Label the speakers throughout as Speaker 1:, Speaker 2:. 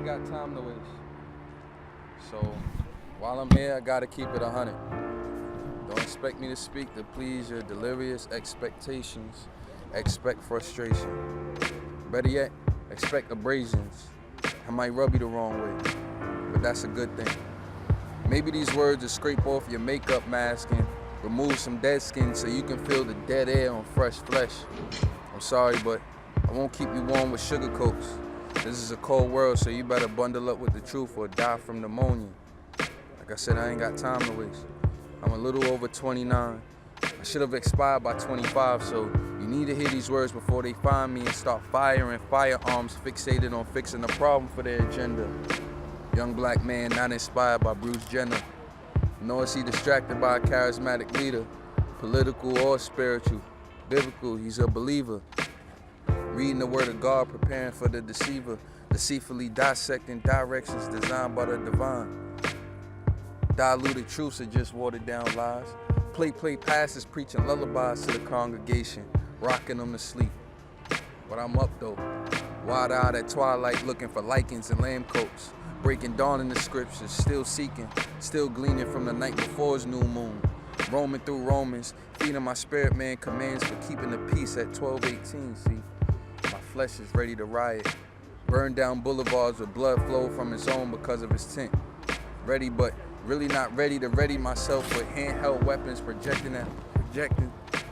Speaker 1: got time to waste. So while I'm here, I gotta keep it 100. Don't expect me to speak to please your delirious expectations. Expect frustration. Better yet, expect abrasions. I might rub you the wrong way, but that's a good thing. Maybe these words will scrape off your makeup mask and remove some dead skin so you can feel the dead air on fresh flesh. I'm sorry, but I won't keep you warm with sugar coats. This is a cold world, so you better bundle up with the truth or die from pneumonia. Like I said, I ain't got time to waste. I'm a little over 29. I should have expired by 25, so you need to hear these words before they find me and start firing firearms fixated on fixing the problem for their agenda. Young black man not inspired by Bruce Jenner, nor is he distracted by a charismatic leader, political or spiritual. Biblical, he's a believer. Reading the word of God, preparing for the deceiver, deceitfully dissecting directions designed by the divine. Diluted truths are just watered down lies. Play pastors preaching lullabies to the congregation, rocking them to sleep. But I'm up though, wide-eyed at twilight looking for lichens and lamb coats, breaking dawn in the scriptures, still seeking, still gleaning from the night before's new moon. Roaming through Romans, feeding my spirit man commands for keeping the peace at 12:18, see. My flesh is ready to riot. Burn down boulevards with blood flow from his own because of his tent. Ready, but really not ready to ready myself with handheld weapons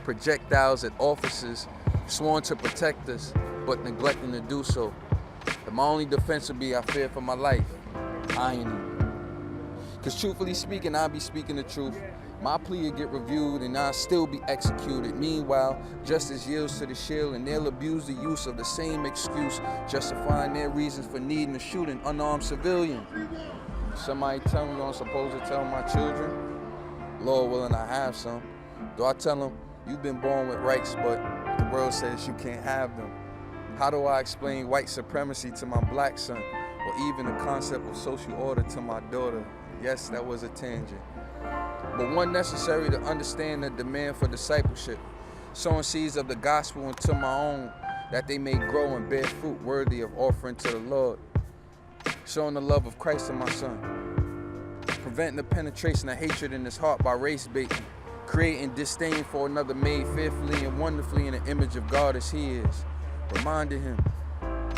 Speaker 1: projectiles at officers sworn to protect us, but neglecting to do so. And my only defense would be I fear for my life. Irony. Because truthfully speaking, I be speaking the truth. My plea will get reviewed and I'll still be executed. Meanwhile, justice yields to the shield and they'll abuse the use of the same excuse, justifying their reasons for needing to shoot an unarmed civilian. Somebody tell me I'm supposed to tell my children? Lord willing, I have some. Do I tell them, you've been born with rights, but the world says you can't have them? How do I explain white supremacy to my black son, or even the concept of social order to my daughter? Yes, that was a tangent. But one necessary to understand the demand for discipleship, sowing seeds of the gospel into my own, that they may grow and bear fruit worthy of offering to the Lord. Showing the love of Christ in my son. Preventing the penetration of hatred in his heart by race baiting. Creating disdain for another made fearfully and wonderfully in the image of God as he is. Reminding him,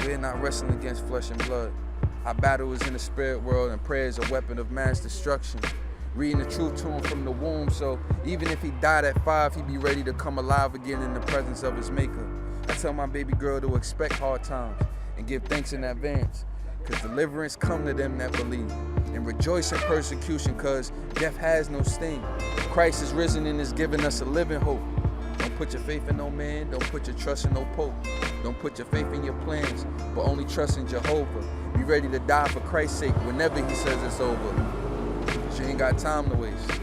Speaker 1: we're not wrestling against flesh and blood. Our battle is in the spirit world and prayer is a weapon of mass destruction. Reading the truth to him from the womb, so even if he died at 5, he'd be ready to come alive again in the presence of his maker. I tell my baby girl to expect hard times and give thanks in advance, because deliverance come to them that believe. And rejoice in persecution, because death has no sting. Christ is risen and is giving us a living hope. Don't put your faith in no man, don't put your trust in no pope. Don't put your faith in your plans, but only trust in Jehovah. Be ready to die for Christ's sake whenever he says it's over. 'Cause you ain't got time to waste.